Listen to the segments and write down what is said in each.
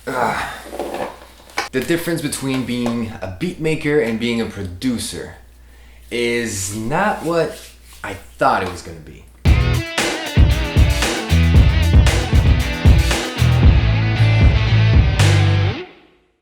The difference between being a beat maker and being a producer is not what I thought it was gonna be.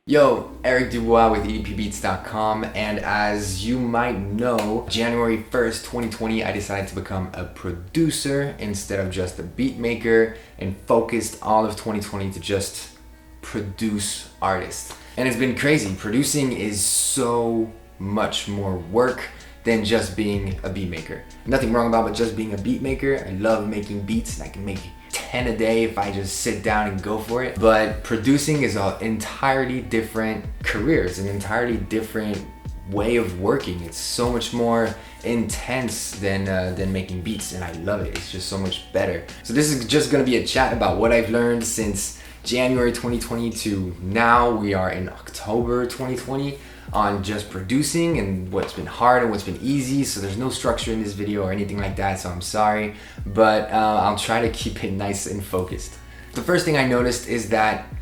Yo, Eric Dubois with EDPbeats.com, and as you might know, January 1st, 2020, I decided to become a producer instead of just a beat maker, and focused all of 2020 to just produce artists. And it's been crazy. Producing is so much more work than just being a beat maker. Nothing wrong about just being a beat maker. I love making beats, and I can make 10 a day if I just sit down and go for it. But producing is an entirely different career. It's an entirely different way of working. It's so much more intense than making beats, and I love it. It's just so much better. So this is just gonna be a chat about what I've learned since January 2020 to now. We are in October 2020 on just producing, and what's been hard and what's been easy. So there's no structure in this video or anything like that, so I'm sorry, but I'll try to keep it nice and focused. The first thing I noticed is that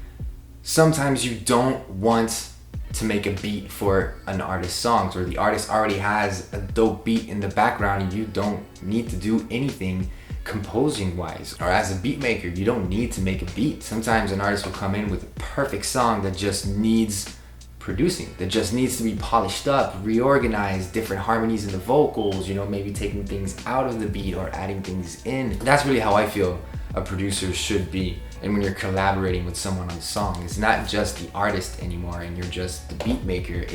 sometimes you don't want to make a beat for an artist's songs, or the artist already has a dope beat in the background and you don't need to do anything composing wise. Or as a beat maker, you don't need to make a beat. Sometimes an artist will come in with a perfect song that just needs producing, that just needs to be polished up, reorganized, different harmonies in the vocals, you know, maybe taking things out of the beat or adding things in. That's really how I feel a producer should be. And when you're collaborating with someone on a song, it's not just the artist anymore and you're just the beat maker.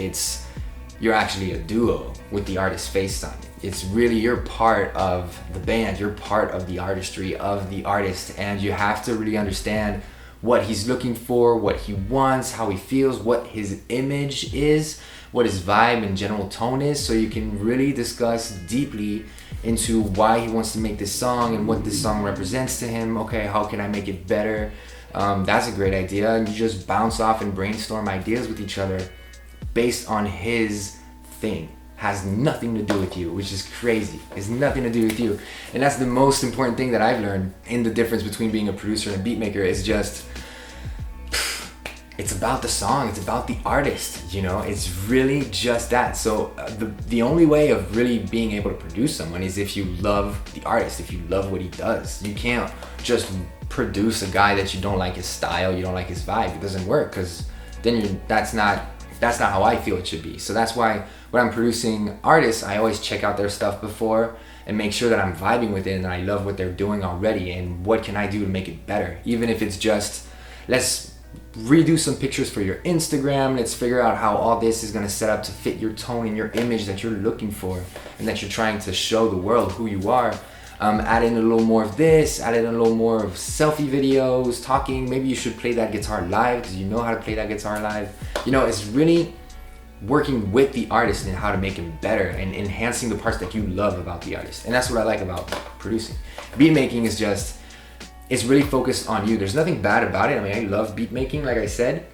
You're actually a duo with the artist's face on it. It's really, you're part of the band, you're part of the artistry of the artist, and you have to really understand what he's looking for, what he wants, how he feels, what his image is, what his vibe and general tone is, so you can really discuss deeply into why he wants to make this song and what this song represents to him. Okay, how can I make it better? That's a great idea. And you just bounce off and brainstorm ideas with each other based on his thing. Has nothing to do with you, which is crazy. It's nothing to do with you. And that's the most important thing that I've learned in the difference between being a producer and a beat maker, is just, it's about the song, it's about the artist, you know, it's really just that. So the only way of really being able to produce someone is if you love the artist, if you love what he does. You can't just produce a guy that you don't like his style, you don't like his vibe. It doesn't work, because then that's not how I feel it should be. So that's why when I'm producing artists, I always check out their stuff before and make sure that I'm vibing with it and that I love what they're doing already, and what can I do to make it better. Even if it's just, let's redo some pictures for your Instagram, let's figure out how all this is gonna set up to fit your tone and your image that you're looking for and that you're trying to show the world who you are. Add in a little more of this, add in a little more of selfie videos, talking. Maybe you should play that guitar live because you know how to play that guitar live. You know, it's really working with the artist and how to make him better and enhancing the parts that you love about the artist. And that's what I like about producing. Beat making is just, it's really focused on you. There's nothing bad about it. I mean, I love beat making, like I said,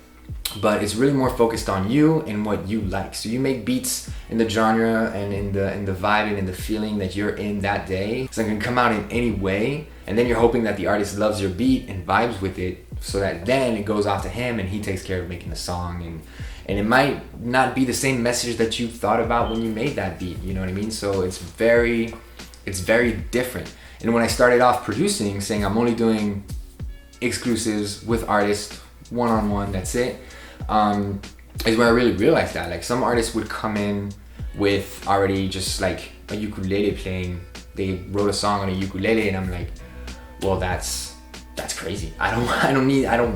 but it's really more focused on you and what you like. So you make beats in the genre and in the vibe and in the feeling that you're in that day. So it can come out in any way, and then you're hoping that the artist loves your beat and vibes with it, so that then it goes off to him and he takes care of making the song. And it might not be the same message that you thought about when you made that beat, you know what I mean? So it's very different. And when I started off producing, saying I'm only doing exclusives with artists, one-on-one, that's it, is where I really realized that. Like, some artists would come in with already just like a ukulele playing. They wrote a song on a ukulele, and I'm like, well, that's crazy. I don't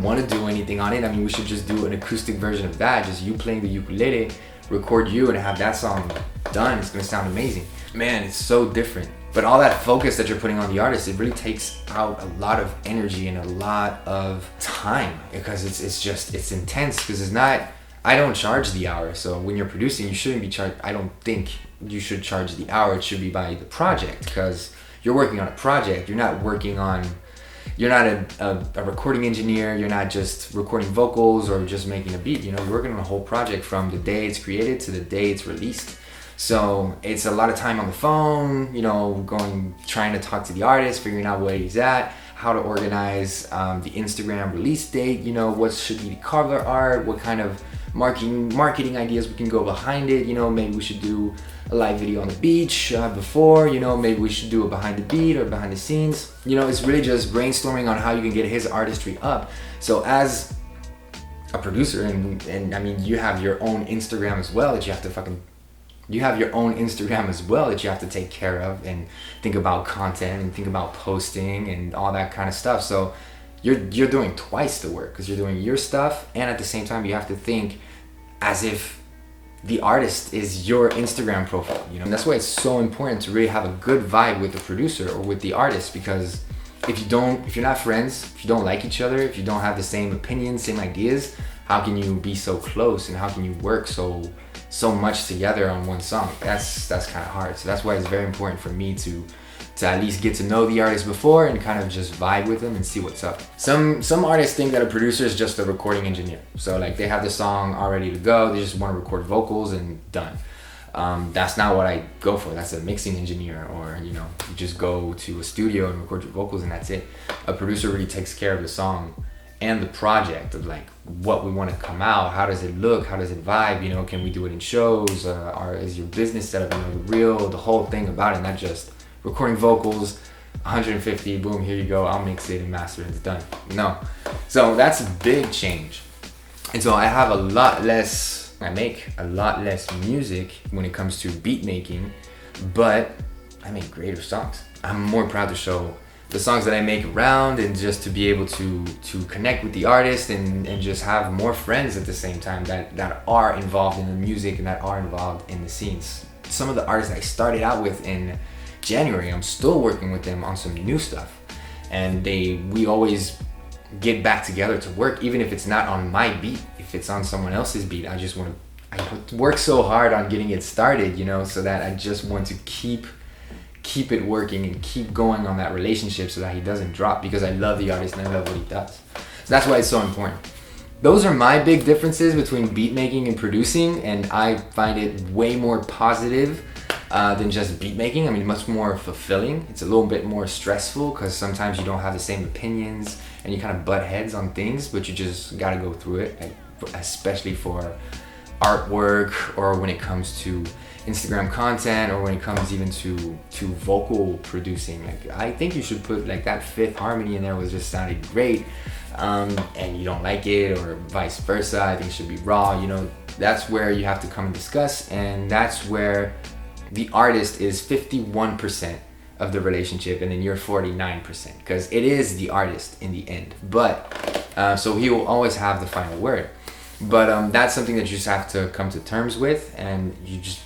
want to do anything on it. I mean, we should just do an acoustic version of that, just you playing the ukulele, record you, and have that song done. It's gonna sound amazing. Man, it's so different. But all that focus that you're putting on the artist, it really takes out a lot of energy and a lot of time, because it's intense, because it's not, I don't charge the hour. So when you're producing, you shouldn't be charged. I don't think you should charge the hour. It should be by the project, because you're working on a project. You're not a recording engineer. You're not just recording vocals or just making a beat. You know, you're working on a whole project from the day it's created to the day it's released. So it's a lot of time on the phone, you know, trying to talk to the artist, figuring out where he's at, how to organize the Instagram release date, you know, what should be the cover art, what kind of marketing ideas we can go behind it, you know, maybe we should do a live video on the beach before, you know, maybe we should do a behind the beat or behind the scenes. You know, it's really just brainstorming on how you can get his artistry up. So as a producer, and I mean, you have your own Instagram as well that you have to take care of and think about content and think about posting and all that kind of stuff. So you're doing twice the work because you're doing your stuff, and at the same time you have to think as if the artist is your Instagram profile, you know. And that's why it's so important to really have a good vibe with the producer or with the artist, because if you're not friends, if you don't like each other, if you don't have the same opinions, same ideas, how can you be so close and how can you work so much together on one song? That's kind of hard. So that's why it's very important for me to at least get to know the artist before and kind of just vibe with them and see what's up. Some artists think that a producer is just a recording engineer. So like they have the song all ready to go, they just want to record vocals and done. That's not what I go for. That's a mixing engineer, or you know, you just go to a studio and record your vocals and that's it. A producer really takes care of the song and the project of like what we want to come out, how does it look, how does it vibe, you know, can we do it in shows, or is your business set up, you know, the whole thing about it, not just recording vocals, 150, boom, here you go, I'll mix it and master it, it's done. No. So that's a big change. And so I make a lot less music when it comes to beat making, but I make greater songs. I'm more proud to show the songs that I make around, and just to be able to connect with the artist and just have more friends at the same time that are involved in the music and that are involved in the scenes. Some of the artists I started out with in January, I'm still working with them on some new stuff, and we always get back together to work, even if it's not on my beat, if it's on someone else's beat. I work so hard on getting it started, you know, so that I just want to keep it working and keep going on that relationship so that he doesn't drop, because I love the artist and I love what he does. So that's why it's so important. Those are my big differences between beat making and producing, and I find it way more positive than just beat making. I mean, much more fulfilling. It's a little bit more stressful because sometimes you don't have the same opinions and you kind of butt heads on things, but you just gotta go through it, especially for artwork, or when it comes to Instagram content, or when it comes even to vocal producing. Like, I think you should put like that fifth harmony in there was just sounded great, and you don't like it, or vice versa. I think it should be raw. You know, that's where you have to come and discuss, and that's where the artist is 51% of the relationship, and then you're 49%, because it is the artist in the end. But so he will always have the final word. But that's something that you just have to come to terms with, and you just,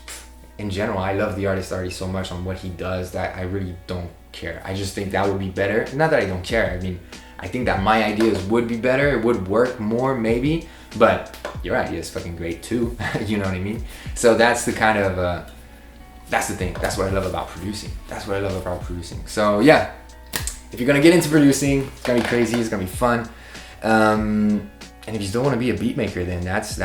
in general, I love the artist already so much on what he does that I really don't care. I just think that would be better. Not that I don't care. I mean, I think that my ideas would be better. It would work more maybe, but your idea is fucking great too. You know what I mean? So that's the kind of, that's the thing. That's what I love about producing. So yeah, if you're gonna get into producing, it's gonna be crazy. It's gonna be fun. And if you still want to be a beat maker, then that's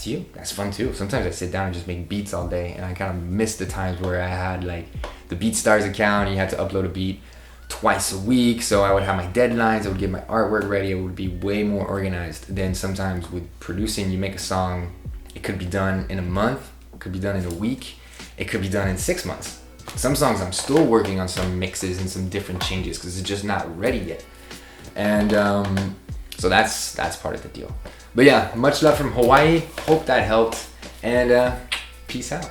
you. That's fun too. Sometimes I sit down and just make beats all day, and I kind of miss the times where I had like the BeatStars account and you had to upload a beat twice a week. So I would have my deadlines, I would get my artwork ready, it would be way more organized. Then sometimes with producing, you make a song, it could be done in a month, it could be done in a week, it could be done in 6 months. Some songs I'm still working on some mixes and some different changes because it's just not ready yet. And so that's part of the deal. But yeah, much love from Hawaii. Hope that helped, and peace out.